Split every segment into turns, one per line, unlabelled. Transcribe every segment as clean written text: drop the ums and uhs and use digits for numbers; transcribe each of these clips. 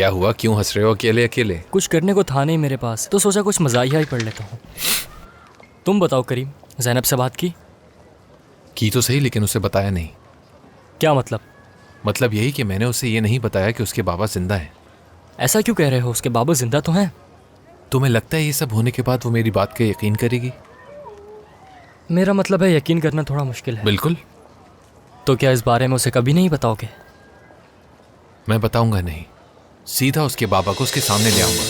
क्या हुआ, क्यों हंस रहे हो अकेले अकेले?
कुछ करने को था नहीं मेरे पास, तो सोचा कुछ मज़ाहिया ही पढ़ लेता हूँ। तुम बताओ करीम, ज़ैनब से बात की
तो सही, लेकिन उसे बताया नहीं।
क्या मतलब?
मतलब यही कि मैंने उसे ये नहीं बताया कि उसके बाबा जिंदा हैं।
ऐसा क्यों कह रहे हो? उसके बाबा जिंदा तो हैं।
तुम्हें लगता है ये सब होने के बाद वो मेरी बात का यकीन करेगी?
मेरा मतलब है यकीन करना थोड़ा मुश्किल है।
बिल्कुल।
तो क्या इस बारे में उसे कभी नहीं बताओगे?
मैं बताऊंगा नहीं, सीधा उसके बाबा को उसके सामने ले आऊंगा।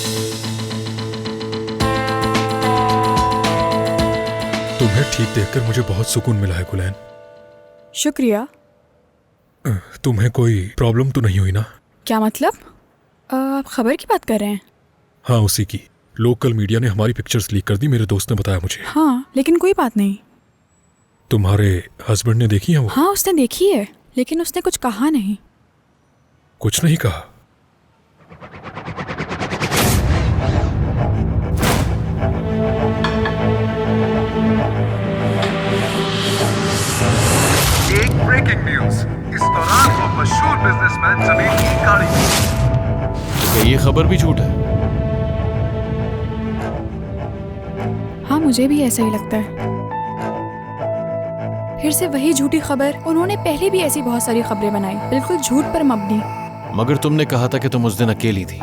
तुम्हें ठीक देखकर मुझे बहुत सुकून मिला है गुलैन।
शुक्रिया।
तुम्हें कोई प्रॉब्लम तो नहीं हुई ना?
क्या मतलब? आप खबर की बात कर रहे हैं?
हाँ, उसी की। लोकल मीडिया ने हमारी पिक्चर्स लीक कर दी, मेरे दोस्त ने बताया मुझे।
हाँ, लेकिन कोई बात नहीं।
तुम्हारे हस्बैंड ने देखी है वो?
हाँ, उसने देखी है, लेकिन उसने कुछ कहा नहीं।
कुछ नहीं कहा?
एक ब्रेकिंग न्यूज, इस दौरान वो मशहूर बिजनेसमैन जमील की गाड़ी।
क्या ये खबर भी झूठ है?
हाँ, मुझे भी ऐसा ही लगता है। फिर से वही झूठी खबर। उन्होंने पहले भी ऐसी बहुत सारी खबरें बनाई, बिल्कुल झूठ पर मबनी।
मगर तुमने कहा था कि तुम उस दिन अकेली थी।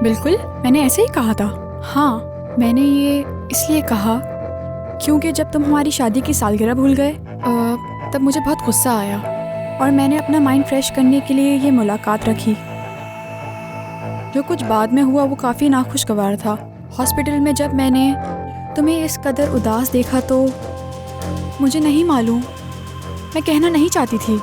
बिल्कुल, मैंने ऐसे ही कहा था। हाँ, मैंने ये इसलिए कहा क्योंकि जब तुम हमारी शादी की सालगिरह भूल गए, तब मुझे बहुत गुस्सा आया और मैंने अपना माइंड फ्रेश करने के लिए ये मुलाकात रखी। जो कुछ बाद में हुआ वो काफ़ी नाखुशगवार था। हॉस्पिटल में जब मैंने तुम्हें इस कदर उदास देखा तो मुझे नहीं मालूम, मैं कहना नहीं चाहती थी।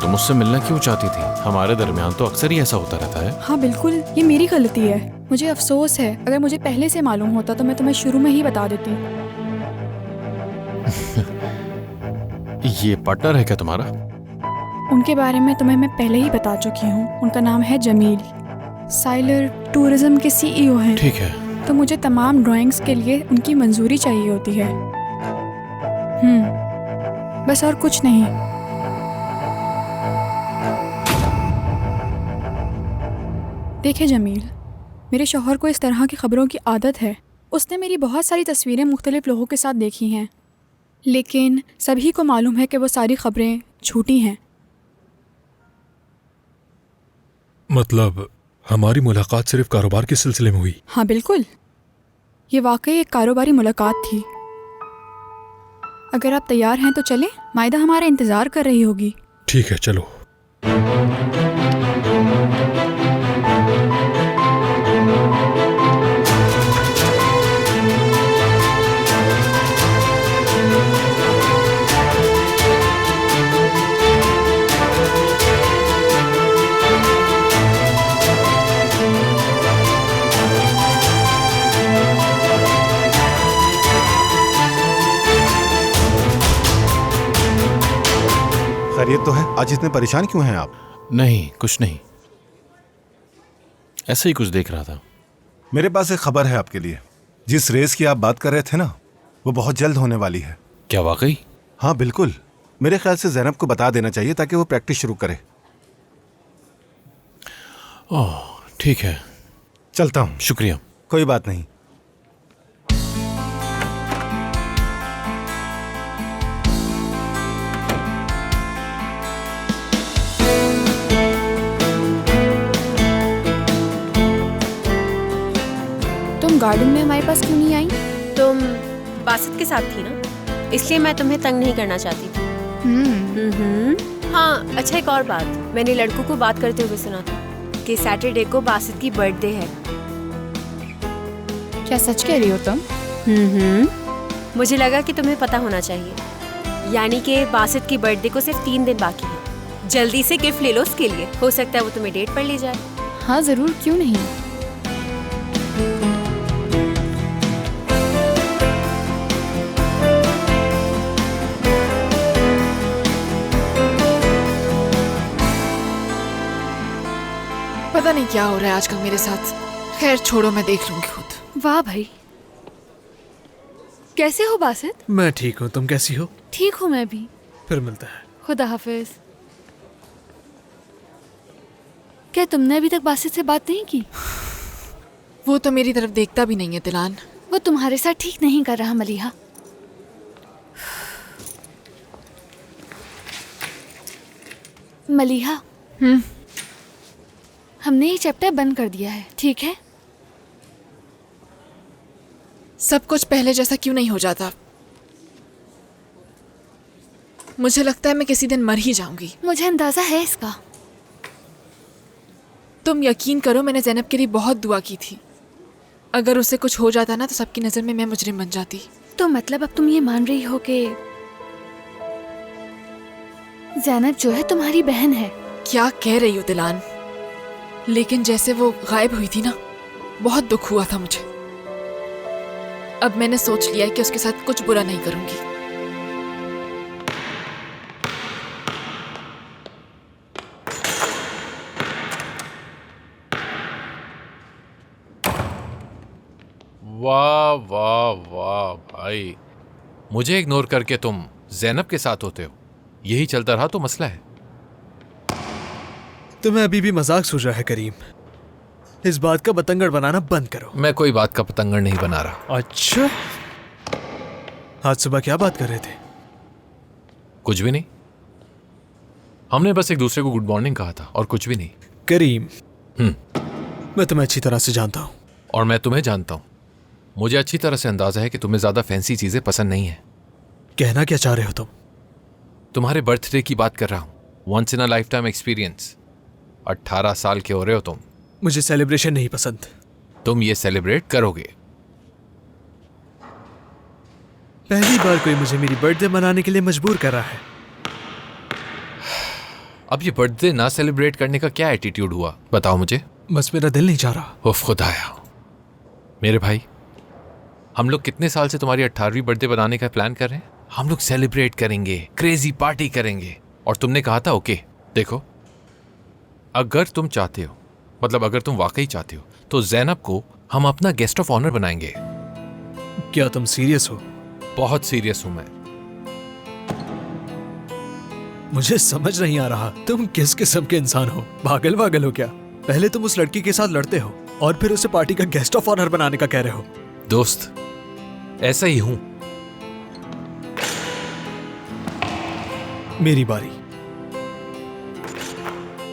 तुम मुझसे मिलना क्यों चाहती थी? हमारे दरमियान तो अक्सर ही ऐसा होता रहता है।
हाँ बिल्कुल, ये मेरी गलती है। मुझे अफसोस है, अगर मुझे पहले से मालूम होता तो मैं तुम्हें शुरू में ही बता देती।
ये पार्टनर है क्या तुम्हारा?
उनके बारे में तुम्हें मैं पहले ही बता चुकी हूँ। उनका नाम है जमील, साइलर टूरिज्म के CEO हैं।
ठीक है।
तो मुझे तमाम ड्राइंग्स के लिए उनकी मंजूरी चाहिए होती है। बस और कुछ नहीं। देखे जमील, मेरे शौहर को इस तरह की खबरों की आदत है। उसने मेरी बहुत सारी तस्वीरें मुख्तलिफ लोगों के साथ देखी हैं, लेकिन सभी को मालूम है कि वो सारी खबरें झूठी हैं।
मतलब हमारी मुलाकात सिर्फ कारोबार के सिलसिले में हुई?
हाँ बिल्कुल, ये वाकई एक कारोबारी मुलाकात थी। अगर आप तैयार हैं तो चलें, मायदा हमारा इंतज़ार कर रही होगी।
ठीक है, चलो।
खैरियत तो है? आज इतने परेशान क्यों हैं आप?
नहीं, कुछ नहीं, ऐसे ही कुछ देख रहा था।
मेरे पास एक खबर है आपके लिए। जिस रेस की आप बात कर रहे थे ना, वो बहुत जल्द होने वाली है।
क्या वाकई?
हाँ बिल्कुल। मेरे ख्याल से ज़ैनब को बता देना चाहिए ताकि वो प्रैक्टिस शुरू करे।
ओह ठीक है,
चलता हूँ।
शुक्रिया।
कोई बात नहीं।
तुम गार्डन में हमारे पास क्यों नहीं आई?
तुम बासित के साथ थी ना, इसलिए मैं तुम्हें तंग नहीं करना चाहती थी। हाँ, अच्छा एक और बात, मैंने लड़कों को बात करते हुए सुना था कि सैटरडे को बासित की बर्थडे है।
क्या सच कह रही हो तुम?
मुझे लगा कि तुम्हें पता होना चाहिए। यानी कि बासित की बर्थडे को सिर्फ 3 दिन बाकी है। जल्दी से गिफ्ट ले लो उसके लिए, हो सकता है वो तुम्हें डेट पर ले जाए।
हाँ ज़रूर, क्यों नहीं।
पता नहीं क्या हो रहा है आजकल मेरे साथ। खैर छोड़ो, मैं देख लूंगी खुद।
वाह भाई, कैसे हो बासित?
मैं ठीक हूँ, तुम कैसी हो?
ठीक हूँ मैं भी।
फिर मिलता है।
खुदा हाफिज।
क्या तुमने अभी तक बासित से बात नहीं की?
वो तो मेरी तरफ देखता भी नहीं है दिलान।
वो तुम्हारे साथ ठीक नहीं कर रहा मलिहा। मलिहा, हमने ये चैप्टर बंद कर दिया है, ठीक है?
सब कुछ पहले जैसा क्यों नहीं हो जाता? मुझे लगता है मैं किसी दिन मर ही जाऊंगी।
मुझे अंदाजा है इसका।
तुम यकीन करो, मैंने ज़ैनब के लिए बहुत दुआ की थी। अगर उसे कुछ हो जाता ना तो सबकी नज़र में मैं मुजरिम बन जाती।
तो मतलब अब तुम ये मान रही हो कि ज़ैनब जो है तुम्हारी बहन है?
क्या कह रही हो दिलान? लेकिन जैसे वो गायब हुई थी ना, बहुत दुख हुआ था मुझे। अब मैंने सोच लिया है कि उसके साथ कुछ बुरा नहीं करूंगी।
वाह वाह वाह भाई, मुझे इग्नोर करके तुम ज़ैनब के साथ होते हो। यही चलता रहा तो मसला है।
तुम्हें अभी भी मजाक सूझ रहा है करीम। इस बात का बतंगड़ बनाना बंद करो।
मैं कोई बात का पतंगड़ नहीं बना रहा।
अच्छा, आज सुबह क्या बात कर रहे थे?
कुछ भी नहीं, हमने बस एक दूसरे को गुड मॉर्निंग कहा था और कुछ भी नहीं।
करीम, मैं तुम्हें अच्छी तरह से जानता हूँ।
और मैं तुम्हें जानता हूँ। मुझे अच्छी तरह से अंदाजा है कि तुम्हें ज्यादा फैंसी चीजें पसंद नहीं है।
कहना क्या चाह रहे हो तुम?
तुम्हारे बर्थडे की बात कर रहा हूँ। Once in a lifetime experience. 18 साल के हो रहे हो तुम।
मुझे सेलिब्रेशन नहीं पसंद।
तुम ये सेलिब्रेट करोगे।
पहली बार कोई मुझे मेरी बर्थडे मनाने के लिए मजबूर कर रहा है।
अब ये बर्थडे ना सेलिब्रेट करने का क्या एटीट्यूड हुआ, बताओ मुझे।
बस मेरा दिल नहीं चाह रहा।
उफ खुदाया। मेरे भाई, हम लोग कितने साल से तुम्हारी 18वीं बर्थडे बनाने का प्लान कर रहे हैं। हम लोग सेलिब्रेट करेंगे, क्रेजी पार्टी करेंगे, और तुमने कहा था ओके। देखो, अगर तुम चाहते हो, मतलब अगर तुम वाकई चाहते हो, तो ज़ैनब को हम अपना गेस्ट ऑफ ऑनर बनाएंगे।
क्या तुम सीरियस हो?
बहुत सीरियस हूं मैं।
मुझे समझ नहीं आ रहा तुम किस किस्म के इंसान हो। पागल वागल हो क्या? पहले तुम उस लड़की के साथ लड़ते हो और फिर उसे पार्टी का गेस्ट ऑफ ऑनर बनाने का कह रहे हो।
दोस्त, ऐसा ही हूं।
मेरी बारी।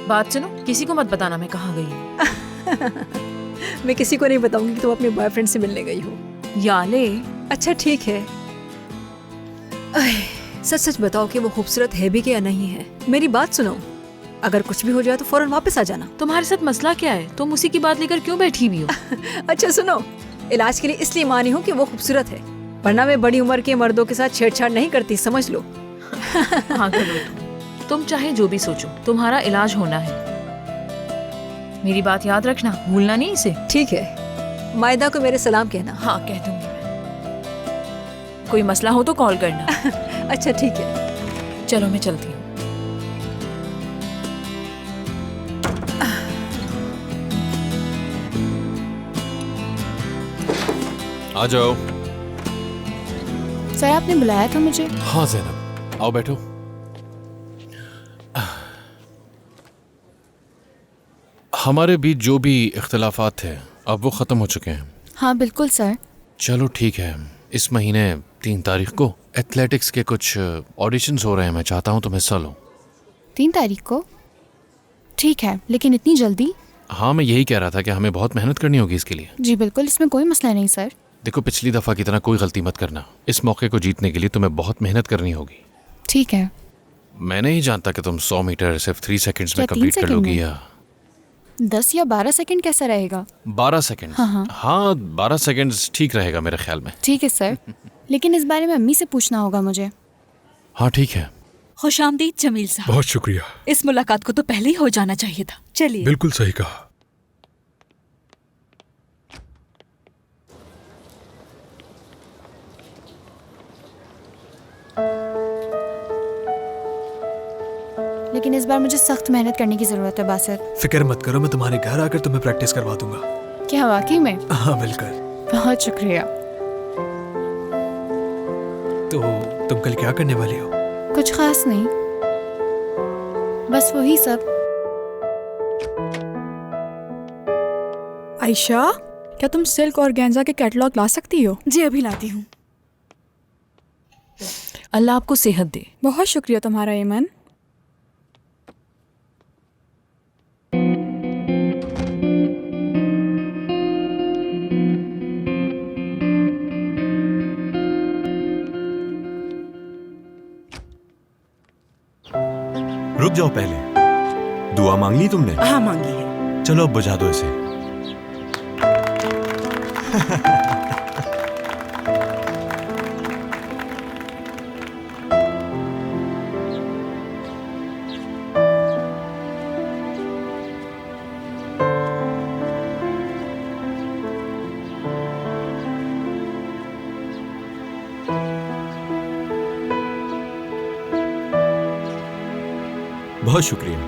बात सुनो, किसी को मत बताना मैं कहाँ गई हूँ।
मैं किसी को नहीं बताऊंगी कि तुम अपने बॉयफ्रेंड से मिलने गई हो।
याले,
अच्छा ठीक है। सच सच बताओ कि वो खूबसूरत है भी कि या नहीं है। मेरी बात सुनो, अगर कुछ भी हो जाए तो फौरन वापस आ जाना।
तुम्हारे साथ मसला क्या है? तुम उसी की बात लेकर क्यों बैठी हुई हो?
अच्छा सुनो, इलाज के लिए इसलिए मानी हूँ कि वो खूबसूरत है, वरना मैं बड़ी उम्र के मर्दों के साथ छेड़छाड़ नहीं करती, समझ लो।
हाँ करो, तुम चाहे जो भी सोचो, तुम्हारा इलाज होना है। मेरी बात याद रखना, भूलना नहीं इसे।
ठीक है, मायदा को मेरे सलाम कहना।
हाँ कह दूंगी मैं। कोई मसला हो तो कॉल करना।
अच्छा ठीक है,
चलो मैं चलती हूँ।
आ जाओ।
सर आपने बुलाया था मुझे?
हाँ ज़ैनब, आओ बैठो। हमारे बीच जो भी इख्तिलाफात थे अब वो ख़त्म हो चुके हैं।
हाँ बिल्कुल सर।
चलो ठीक है, इस महीने 3 तारीख को एथलेटिक्स के कुछ ऑडिशंस हो रहे हैं। मैं चाहता हूँ तुम हिस्सा लो।
3 तारीख को? ठीक है, लेकिन इतनी जल्दी?
हाँ, मैं यही कह रहा था कि हमें बहुत मेहनत करनी होगी इसके लिए।
जी बिल्कुल, इसमें कोई मसला नहीं सर।
देखो, पिछली दफ़ा की तरह कोई गलती मत करना। इस मौके को जीतने के लिए तुम्हें बहुत मेहनत करनी होगी।
ठीक है।
मैं नहीं जानता कि तुम 100 मीटर सिर्फ 3 सेकंड्स में
क्या 3
कंप्लीट कर
सेकंड
लोगी
में?
या
10 या 12 सेकंड कैसा रहेगा?
12 सेकंड? हाँ 12 सेकंड्स ठीक रहेगा मेरे ख्याल में।
ठीक है सर, लेकिन इस बारे में अम्मी से पूछना होगा मुझे।
हाँ ठीक है।
खुशामदीद जमील साहब।
बहुत शुक्रिया।
इस मुलाकात को तो पहले ही हो जाना चाहिए था। चलिए।
बिल्कुल सही कहा।
लेकिन इस बार मुझे सख्त मेहनत करने की जरूरत है बासित।
फिक्र मत करो, मैं तुम्हारे घर आकर तुम्हें प्रैक्टिस करवा दूंगा।
क्या वाकई में?
हाँ मिलकर।
बहुत शुक्रिया।
तो तुम कल क्या करने वाली हो?
कुछ खास नहीं, बस वही सब। आयशा, क्या तुम सिल्क और गेंजा के कैटलॉग ला सकती हो?
जी अभी लाती हूँ।
अल्लाह आपको सेहत दे।
बहुत शुक्रिया तुम्हारा ईमन।
रुक जाओ, पहले दुआ मांग ली तुमने?
हाँ मांगी है।
चलो अब बुझा दो इसे। बहुत शुक्रिया।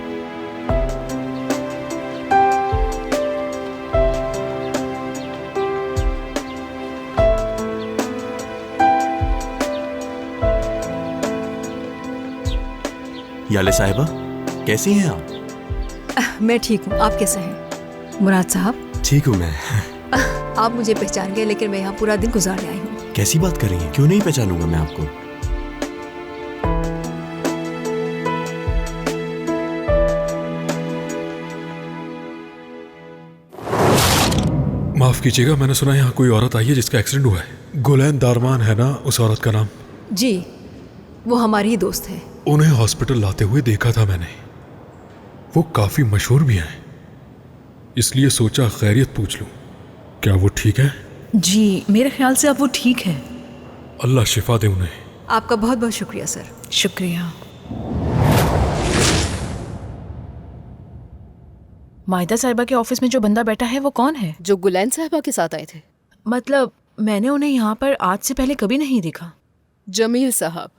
याले साहिबा, कैसी हैं आप?
मैं ठीक हूँ, आप कैसे हैं? मुराद साहब?
ठीक हूँ मैं।
आप मुझे पहचान गए, लेकिन मैं यहाँ पूरा दिन गुजारने आई हूँ।
कैसी बात कर रही हैं? क्यों नहीं पहचानूंगा मैं आपको?
माफ कीजिएगा, मैंने सुना यहाँ कोई औरत आई है जिसका एक्सीडेंट हुआ है। गुलैन दारमान है ना उस औरत का नाम?
जी, वो हमारी ही दोस्त है।
उन्हें हॉस्पिटल लाते हुए देखा था मैंने। वो काफी मशहूर भी हैं, इसलिए सोचा खैरियत पूछ लूं। क्या वो ठीक है?
जी मेरे ख्याल से अब वो ठीक है।
अल्लाह शिफा दे उन्हें।
आपका बहुत बहुत शुक्रिया सर।
शुक्रिया। मायदा साहिबा के ऑफिस में जो बंदा बैठा है वो कौन है?
जो गुलैन साहिबा के साथ आए थे।
मतलब मैंने उन्हें यहाँ पर आज से पहले कभी नहीं देखा।
जमील साहब,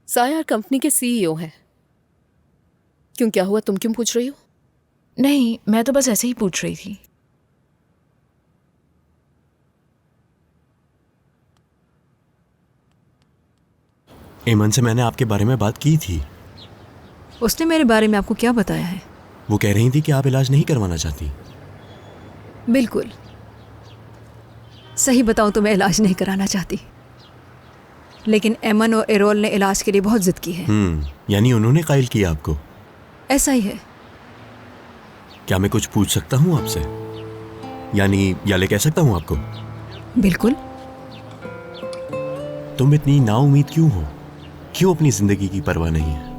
सायार कंपनी के सीईओ हैं। क्यों, क्या हुआ? तुम क्यों पूछ रही हो?
नहीं, मैं तो बस ऐसे ही पूछ रही थी।
ईमन से मैंने आपके बारे में बात की थी।
उसने मेरे बारे में आपको क्या बताया है?
वो कह रही थी कि आप इलाज नहीं करवाना चाहती।
बिल्कुल सही बताऊं तो मैं इलाज नहीं कराना चाहती, लेकिन एमन और एरोल ने इलाज के लिए बहुत जिद की है।
यानी उन्होंने कायल किया आपको?
ऐसा ही है।
क्या मैं कुछ पूछ सकता हूँ आपसे? यानी याले कह सकता हूँ आपको?
बिल्कुल।
तुम इतनी नाउम्मीद क्यों हो? क्यों अपनी जिंदगी की परवाह नहीं है?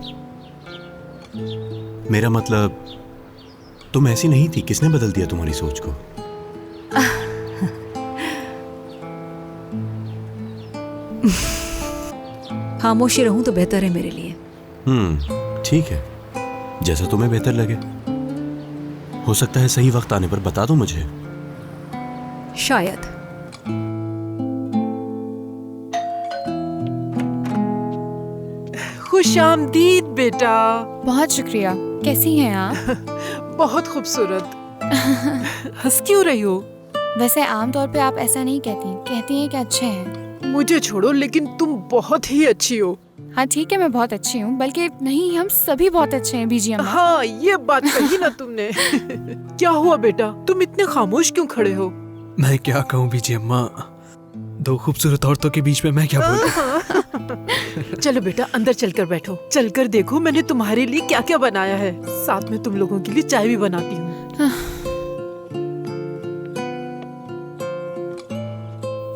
मेरा मतलब, तुम ऐसी नहीं थी। किसने बदल दिया तुम्हारी सोच को?
खामोशी रहूं तो बेहतर है मेरे लिए।
ठीक है, जैसा तुम्हें बेहतर लगे। हो सकता है सही वक्त आने पर बता दो मुझे।
शायद।
खुशामदीद बेटा।
बहुत शुक्रिया। कैसी हैं आप?
बहुत खूबसूरत। हंस क्यों रही हो?
वैसे आमतौर पे आप ऐसा नहीं कहती हैं कि अच्छे हैं।
मुझे छोड़ो, लेकिन तुम बहुत ही अच्छी हो।
हाँ ठीक है, मैं बहुत अच्छी हूँ, बल्कि नहीं, हम सभी बहुत अच्छे हैं बीजी अम्मा।
हाँ ये बात कही ना तुमने। क्या हुआ बेटा, तुम इतने खामोश क्यों खड़े हो?
मैं क्या कहूँ बीजी अम्मा, दो खूबसूरत औरतों के बीच में मैं क्या बोलूं।
चलो बेटा अंदर चलकर बैठो, चलकर देखो मैंने तुम्हारे लिए क्या क्या बनाया है। साथ में तुम लोगों के लिए चाय भी बनाती हूँ।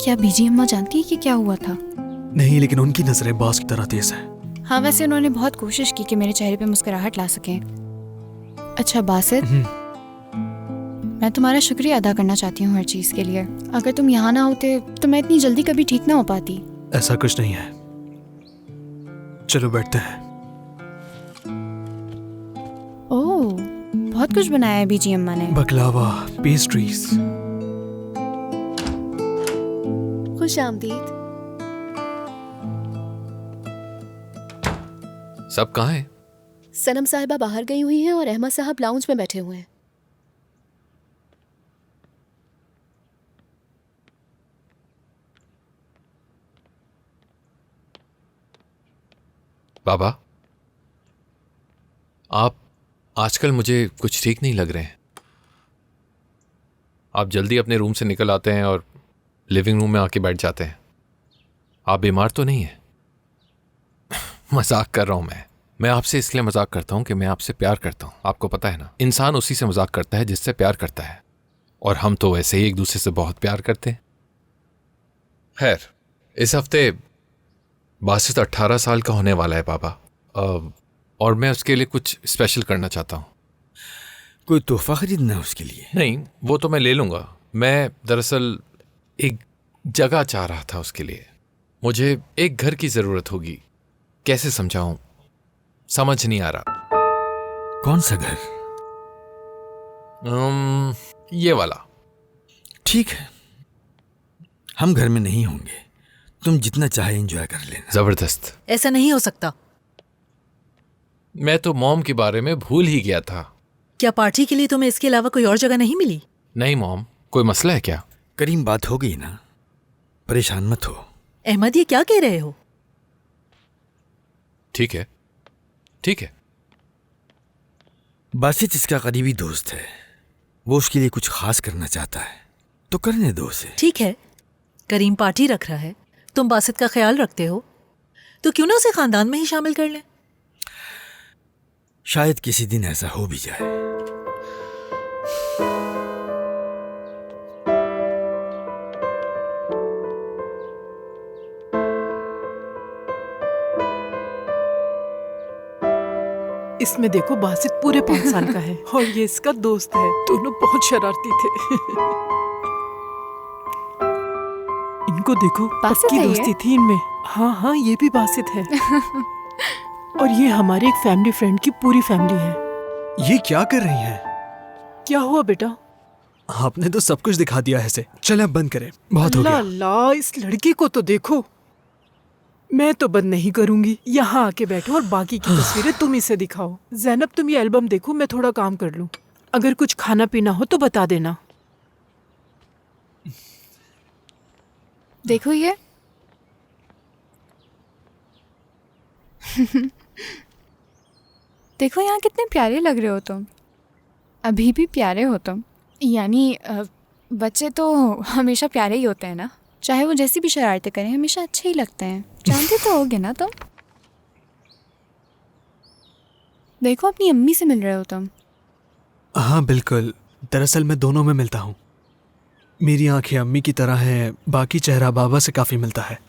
क्या बीजी अम्मा जानती है कि क्या हुआ था?
नहीं, लेकिन उनकी नजरें बाज की तरह तेज हैं।
हाँ, वैसे उन्होंने बहुत कोशिश की कि मेरे चेहरे पे मुस्कुराहट ला सकें। अच्छा बासित, मैं तुम्हारा शुक्रिया अदा करना चाहती हूँ हर चीज़ के लिए। अगर तुम यहाँ ना होते तो मैं इतनी जल्दी कभी ठीक ना हो पाती।
ऐसा कुछ नहीं है, चलो बैठते हैं।
ओह, बहुत कुछ बनाया है बीजी अम्मा ने।
Baklava, pastries.
खुशामदीद।
सब कहाँ हैं?
सनम साहिबा बाहर गई हुई हैं और अहमद साहब लाउंज में बैठे हुए हैं।
बाबा, आप आजकल मुझे कुछ ठीक नहीं लग रहे हैं। आप जल्दी अपने रूम से निकल आते हैं और लिविंग रूम में आके बैठ जाते हैं। आप बीमार तो नहीं हैं? मजाक कर रहा हूं मैं आपसे इसलिए मजाक करता हूं कि मैं आपसे प्यार करता हूं। आपको पता है ना, इंसान उसी से मजाक करता है जिससे प्यार करता है, और हम तो वैसे ही एक दूसरे से बहुत प्यार करते हैं। खैर, इस हफ्ते बासित 18 साल का होने वाला है बाबा, और मैं उसके लिए कुछ स्पेशल करना चाहता हूँ।
कोई तोहफा खरीदना है उसके लिए?
नहीं, वो तो मैं ले लूँगा। मैं दरअसल एक जगह चाह रहा था उसके लिए। मुझे एक घर की ज़रूरत होगी। कैसे समझाऊं, समझ नहीं आ रहा।
कौन सा घर?
ये वाला।
ठीक है, हम घर में नहीं होंगे, तुम जितना चाहे एंजॉय कर लेना।
जबरदस्त।
ऐसा नहीं हो सकता।
मैं तो मॉम के बारे में भूल ही गया था।
क्या पार्टी के लिए तुम्हें इसके अलावा कोई और जगह नहीं मिली?
नहीं मॉम, कोई मसला है क्या?
करीम, बात हो गई ना, परेशान मत हो।
अहमद, ये क्या कह रहे हो?
ठीक है, ठीक है।
बासित इसका करीबी दोस्त है, वो उसके लिए कुछ खास करना चाहता है, तो करने दो उसे।
ठीक है, करीम पार्टी रख रहा है, तुम बासित का ख्याल रखते हो, तो क्यों ना उसे खानदान में ही शामिल कर लें?
शायद किसी दिन ऐसा हो भी जाए।
इसमें देखो, बासित पूरे 5 साल का है और ये इसका दोस्त है। दोनों बहुत शरारती थे। इनको देखो,
बासित
पक्की
है ये?
दोस्ती थी इनमें। हाँ हाँ, ये भी बासित है। और ये हमारे एक फैमिली फ्रेंड की पूरी फैमिली है।
ये क्या कर रही हैं?
क्या हुआ बेटा?
आपने तो सब कुछ दिखा दिया है इसे। चले अब बंद करें, बहुत हो
अल्लाह
गया।
अल्लाह, इस लड़की को तो देखो। मैं तो बंद नहीं करूंगी, यहाँ आके बैठो और बाकी की तस्वीरें तुम इसे दिखाओ। ज़ैनब, तुम ये एल्बम देखो, मैं थोड़ा काम कर लूं। अगर कुछ खाना पीना हो तो बता देना।
देखो ये। देखो यहाँ कितने प्यारे लग रहे हो तुम। अभी भी प्यारे हो तुम। यानी बच्चे तो हमेशा प्यारे ही होते हैं ना, चाहे वो जैसी भी शरारतें करें, हमेशा अच्छे ही लगते हैं। जानते तो होगे ना तुम। देखो, अपनी अम्मी से मिल रहे हो तुम।
हाँ बिल्कुल, दरअसल मैं दोनों में मिलता हूँ। मेरी आंखें अम्मी की तरह हैं, बाकी चेहरा बाबा से काफ़ी मिलता है।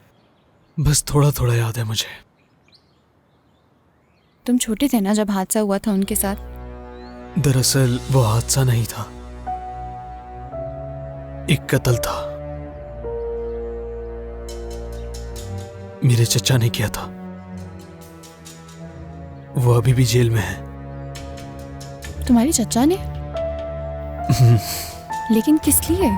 बस थोड़ा थोड़ा याद है मुझे।
तुम छोटे थे ना जब हादसा हुआ था उनके साथ?
दरअसल वो हादसा नहीं था, एक कत्ल था। मेरे चचा ने किया था। वो अभी भी जेल में है।
तुम्हारे चचा ने? लेकिन किस लिए?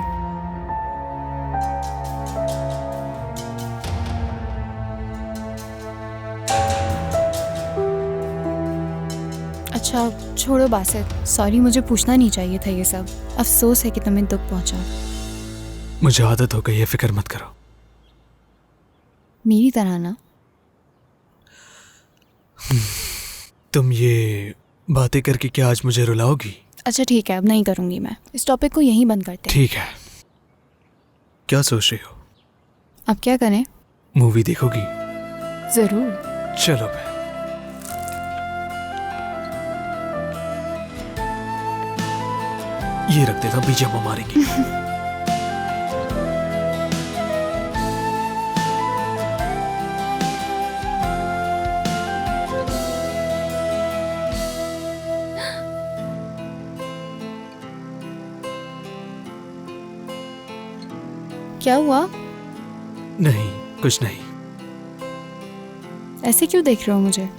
अच्छा छोड़ो बासित, सॉरी, मुझे पूछना नहीं चाहिए था ये सब। अफसोस है कि तुम्हें दुख पहुंचा।
मुझे आदत हो गई है, फिक्र मत करो।
मेरी तरह ना।
तुम ये बातें करके क्या आज मुझे रुलाओगी?
अच्छा ठीक है, अब नहीं करूंगी मैं। इस टॉपिक को यहीं बंद करते हैं।
ठीक है। क्या सोच रही हो?
अब क्या करें?
मूवी देखोगी?
जरूर।
चलो फिर। ये रख देता, बीच हम मारेंगे।
क्या हुआ?
नहीं, कुछ नहीं।
ऐसे क्यों देख रहे हो मुझे?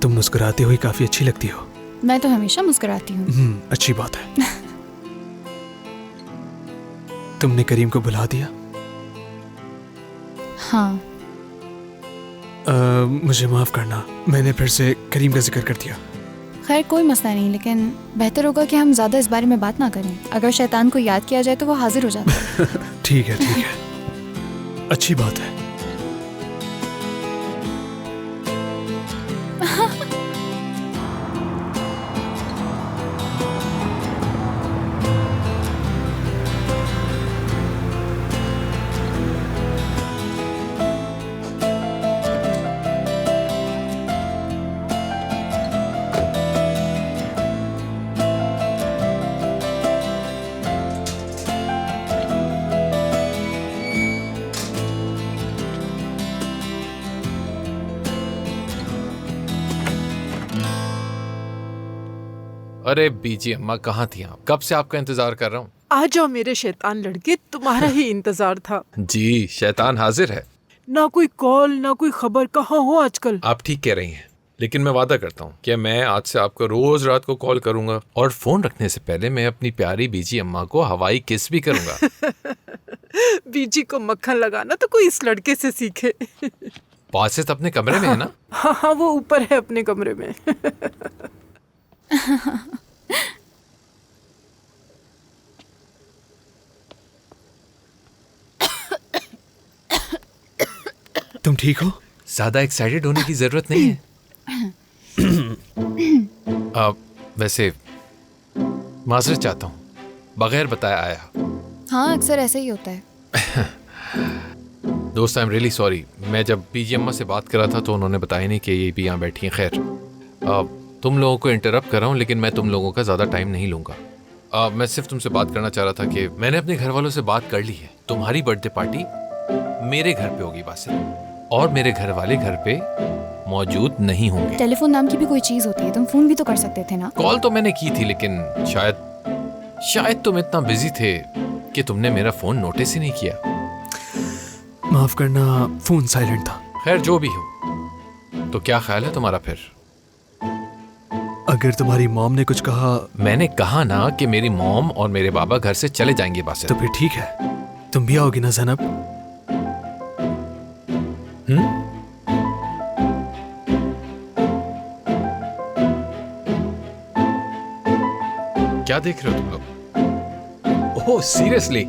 तुम मुस्कुराते हुए काफी अच्छी लगती हो।
मैं तो हमेशा मुस्कुराती हूँ।
अच्छी बात है। तुमने करीम को बुला दिया?
हाँ।
मुझे माफ करना, मैंने फिर से करीम का जिक्र कर दिया।
खैर कोई मसला नहीं, लेकिन बेहतर होगा कि हम ज़्यादा इस बारे में बात ना करें। अगर शैतान को याद किया जाए तो वो हाजिर हो जाता है।
ठीक है, ठीक है, अच्छी बात है।
अरे बीजी अम्मा कहाँ थी आप? कब से आपका इंतजार कर रहा हूँ।
आ जाओ मेरे शैतान लड़के, तुम्हारा ही इंतजार था।
जी शैतान हाजिर है।
ना कोई कॉल ना कोई खबर, कहाँ हो आजकल?
आप ठीक कह रही हैं, लेकिन मैं वादा करता हूँ कि मैं आज से आपको रोज रात को कॉल करूंगा और फोन रखने से पहले मैं अपनी प्यारी बीजी अम्मा को हवाई किस भी करूंगा।
बीजी को मक्खन लगाना तो कोई इस लड़के से सीखे।
बासित अपने कमरे में है ना?
हाँ हाँ, वो ऊपर है अपने कमरे में।
तुम ठीक हो?
ज्यादा एक्साइटेड होने की जरूरत नहीं है। वैसे माजरत चाहता हूँ, बगैर बताए आया।
हाँ अक्सर ऐसा ही होता है।
दोस्त आई एम रियली सॉरी। मैं जब बीजी अम्मा से बात कर रहा था तो उन्होंने बताया नहीं कि ये भी यहाँ बैठी हैं। खैर तुम लोगों को इंटरप्ट कर रहा हूँ, लेकिन मैं तुम लोगों का ज़्यादा टाइम नहीं लूँगा। मैं सिर्फ तुमसे बात करना चाह रहा था कि मैंने अपने घर वालों से बात कर ली है। तुम्हारी बर्थडे पार्टी मेरे घर पे होगी बासित, और मेरे घर वाले घर पे मौजूद नहीं होंगे।
टेलीफोन नाम की भी कोई चीज़ होती है, तुम फ़ोन भी तो कर सकते थे ना।
कॉल तो मैंने की थी, लेकिन शायद तुम इतना बिजी थे कि तुमने मेरा फ़ोन नोटिस ही नहीं किया।
माफ करना, फोन साइलेंट था।
खैर जो भी हो, तो क्या ख्याल है तुम्हारा फिर?
अगर तुम्हारी मॉम ने कुछ कहा?
मैंने कहा ना कि मेरी मॉम और मेरे बाबा घर से चले जाएंगे बासित।
तो फिर ठीक है, तुम भी आओगी ना ज़ैनब?
क्या देख रहे हो तुम लोग? Oh seriously?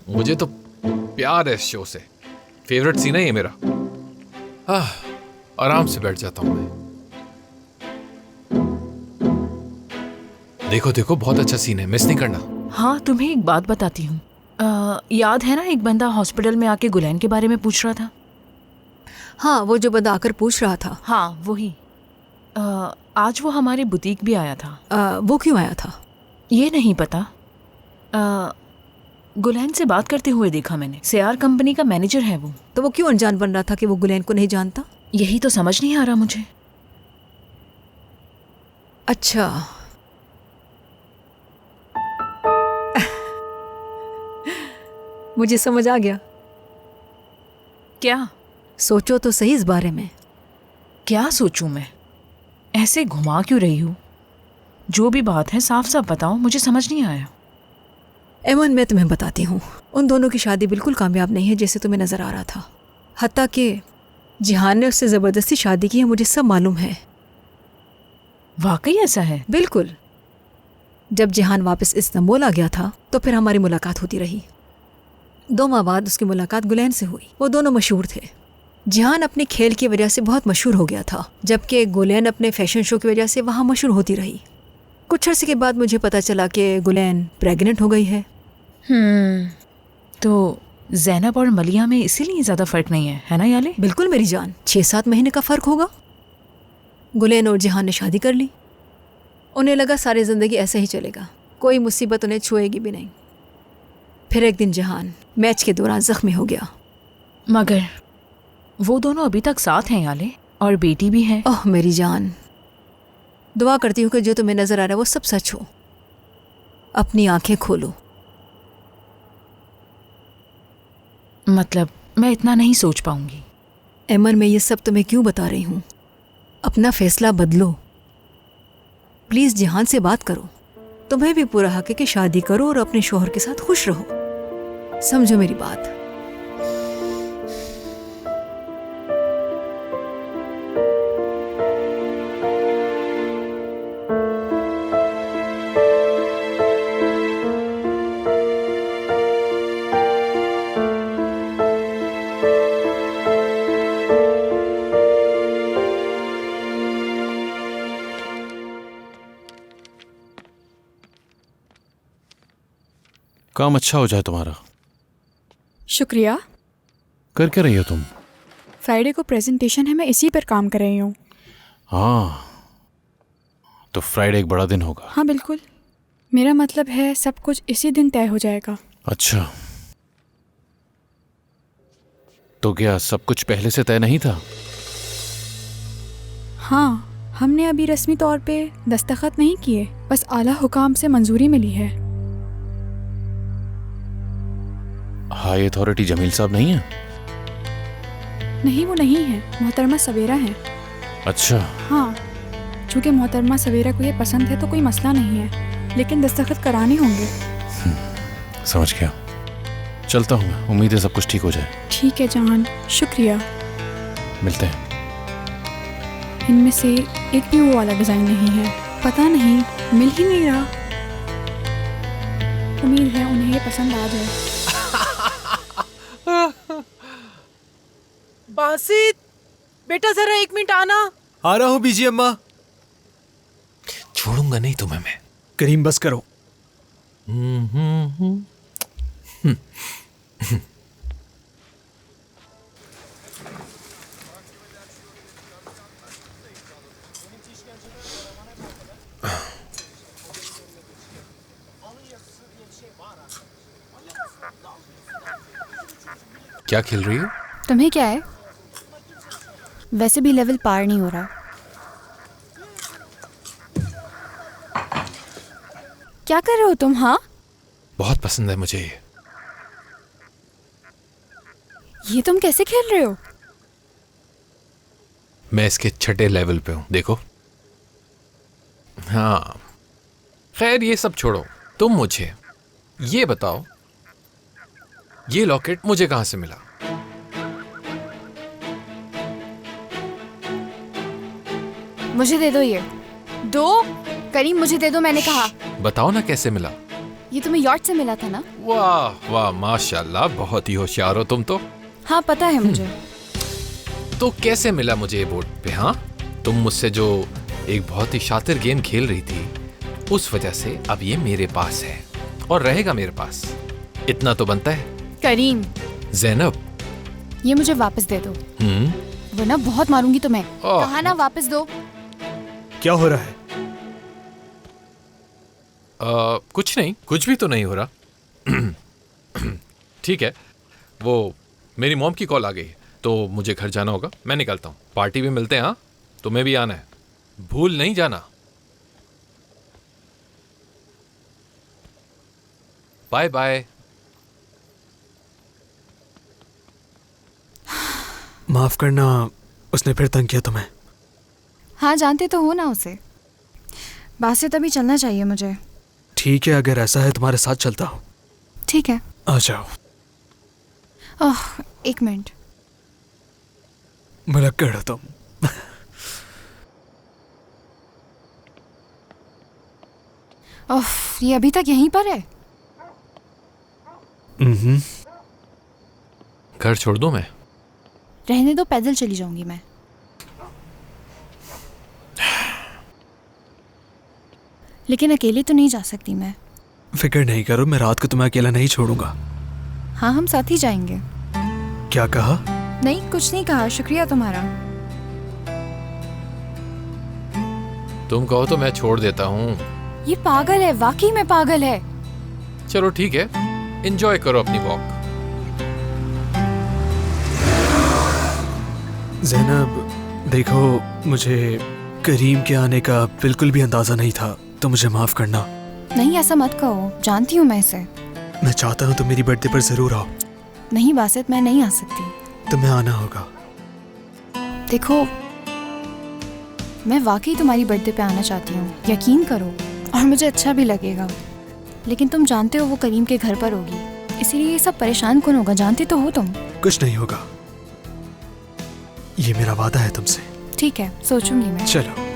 मुझे तो प्यार है इस शो से, फेवरेट सीन है ये मेरा। आराम से बैठ जाता हूं मैं। देखो देखो, बहुत अच्छा सीन है, मिस नहीं करना।
हाँ तुम्हें एक बात बताती हूँ। याद है ना एक बंदा हॉस्पिटल में आके गुलैन के बारे में पूछ रहा था?
हाँ वो जो बंदा आकर पूछ रहा था।
हाँ वही। आज वो हमारे बुटीक भी आया था।
वो क्यों आया था?
ये नहीं पता। गुलैन से बात करते हुए देखा मैंने। सीआर कंपनी का मैनेजर है वो।
तो वो क्यों अनजान बन रहा था कि वो गुलैन को नहीं जानता?
यही तो समझ नहीं आ रहा मुझे।
अच्छा मुझे समझ आ गया।
क्या?
सोचो तो सही इस बारे में।
क्या सोचूं मैं? ऐसे घुमा क्यों रही हूँ? जो भी बात है साफ साफ बताओ, मुझे समझ नहीं आया।
एमन मैं तुम्हें बताती हूँ, उन दोनों की शादी बिल्कुल कामयाब नहीं है जैसे तुम्हें नजर आ रहा था। हत्ता कि जिहान ने उससे ज़बरदस्ती शादी की है, मुझे सब मालूम है।
वाकई ऐसा है?
बिल्कुल। जब जिहान वापस इस्तांबुल आ गया था तो फिर हमारी मुलाकात होती रही। 2 माह बाद उसकी मुलाकात गुलैन से हुई। वो दोनों मशहूर थे। जिहान अपने खेल की वजह से बहुत मशहूर हो गया था, जबकि गुलैन अपने फैशन शो की वजह से वहाँ मशहूर होती रही। कुछ अर्से के बाद मुझे पता चला कि गुलैन प्रेग्नेंट हो गई है।
तो ज़ैनब और मलिया में इसीलिए ज़्यादा फर्क नहीं है ना याले?
बिल्कुल मेरी जान, 6-7 महीने का फ़र्क होगा। गुलैन और जिहान ने शादी कर ली। उन्हें लगा सारी ज़िंदगी ऐसे ही चलेगा, कोई मुसीबत उन्हें छुएगी भी नहीं। फिर एक दिन जिहान मैच के दौरान ज़ख्मी हो गया।
मगर वो दोनों अभी तक साथ हैं याले, और बेटी भी है।
ओह मेरी जान, दुआ करती हूँ कि जो तुम्हें नज़र आ रहा है वो सब सच हो। अपनी आंखें खोलो।
मतलब मैं इतना नहीं सोच पाऊंगी।
एमन मैं ये सब तुम्हें क्यों बता रही हूँ? अपना फैसला बदलो प्लीज़। जिहान से बात करो। तुम्हें भी पूरा हक है कि शादी करो और अपने शोहर के साथ खुश रहो। समझो मेरी बात।
काम अच्छा हो जाए तुम्हारा।
शुक्रिया।
कर क्या रही हो तुम?
फ्राइडे को प्रेजेंटेशन है, मैं इसी पर काम कर रही हूँ।
हाँ, तो फ्राइडे एक बड़ा दिन होगा।
हाँ बिल्कुल, मेरा मतलब है सब कुछ इसी दिन तय हो जाएगा।
अच्छा, तो क्या सब कुछ पहले से तय नहीं था?
हाँ हमने अभी रस्मी तौर पे दस्तखत नहीं किए, बस आला हुकाम से मंजूरी मिली है।
हाई अथॉरिटी जमील साहब नहीं है?
नहीं, वो नहीं है, मोहतरमा सवेरा है।
अच्छा।
हाँ, चूँकि मोहतरमा सवेरा को ये पसंद है तो कोई मसला नहीं है, लेकिन दस्तखत कराने होंगे।
समझ गया, चलता हूँ मैं। उम्मीद है सब कुछ ठीक हो जाए।
ठीक है जहान, शुक्रिया।
मिलते हैं।
इनमें से एक भी वो वाला डिज़ाइन नहीं है, पता नहीं मिल ही नहीं रहा। उम्मीद है उन्हें ये पसंद आ जाए।
बासित, बेटा जरा 1 मिनट आना।
आ रहा हूँ बीजी अम्मा।
छोड़ूंगा नहीं तुम्हें मैं।
करीम बस करो।
क्या खेल रही हो?
तुम्हें क्या है? वैसे भी लेवल पार नहीं हो रहा। क्या कर रहे हो तुम? हाँ,
बहुत पसंद है मुझे
ये तुम कैसे खेल रहे हो?
मैं इसके छठे लेवल पे हूं, देखो। हाँ, खैर ये सब छोड़ो। तुम मुझे ये बताओ, ये लॉकेट मुझे कहां से मिला?
मुझे दे दो ये। दो करीम, मुझे दे दो, मैंने कहा।
बताओ ना कैसे मिला?
ये तुम्हें यॉर्ड से मिला था ना?
वाह वाह, माशाल्लाह, बहुत ही होशियार हो तुम तो।
हाँ पता है मुझे।
तो कैसे मिला मुझे ये बोर्ड पे? हाँ, तुम मुझसे जो एक बहुत ही शातिर गेम खेल रही थी, उस वजह से अब ये मेरे पास है और रहेगा मेरे पास। इतना तो बनता है।
करीम।
ज़ैनब,
ये मुझे वापस दे दो, वरना बहुत मारूंगी तुम्हें।
ओह।
कहा ना वापस दो।
क्या हो रहा है?
कुछ नहीं, कुछ भी तो नहीं हो रहा। ठीक है, वो मेरी मॉम की कॉल आ गई है, तो मुझे घर जाना होगा। मैं निकलता हूँ, पार्टी में मिलते हैं। हाँ, तुम्हें भी आना है, भूल नहीं जाना। Bye bye.
माफ करना, उसने फिर तंग किया तुम्हें?
हाँ, जानते तो हो ना उसे। बासित, अभी चलना चाहिए मुझे।
ठीक है, अगर ऐसा है तुम्हारे साथ चलता हूँ।
ठीक है,
आ जाओ।
ओह, 1 मिनट।
मुलक्कड़ हो तुम।
ओह, ये अभी तक यहीं पर है?
घर छोड़ दूं मैं?
रहने दो, पैदल चली जाऊंगी मैं। लेकिन अकेली तो नहीं जा सकती मैं।
फिक्र नहीं करो, मैं रात को तुम्हें अकेला नहीं छोड़ूंगा।
हाँ, हम साथ ही जाएंगे।
क्या कहा?
नहीं, कुछ नहीं कहा, शुक्रिया तुम्हारा।
तुम कहो तो मैं छोड़ देता हूँ।
ये पागल है, वाकई में पागल है।
चलो ठीक है, एंजॉय करो अपनी वॉक।
ज़ैनब, देखो, मुझे करीम के आने का बिल्कुल भी अंदाजा नहीं था, तो मुझे माफ करना।
नहीं, ऐसा मत कहो, जानती हूँ मैं इसे।
मैं चाहता हूँ तुम मेरी बर्थडे पर जरूर आओ।
नहीं बासित, मैं नहीं आ सकती।
तुम्हें आना होगा।
देखो, मैं वाकई तुम्हारी बर्थडे पे आना चाहती हूँ, यकीन करो, और मुझे अच्छा भी लगेगा। लेकिन तुम जानते हो वो करीम के घर पर होगी, इसीलिए ये सब परेशान कौन होगा? जानते तो हो तुम।
कुछ नहीं होगा, ये मेरा वादा है तुमसे।
ठीक है, सोचूंगी मैं।
चलो।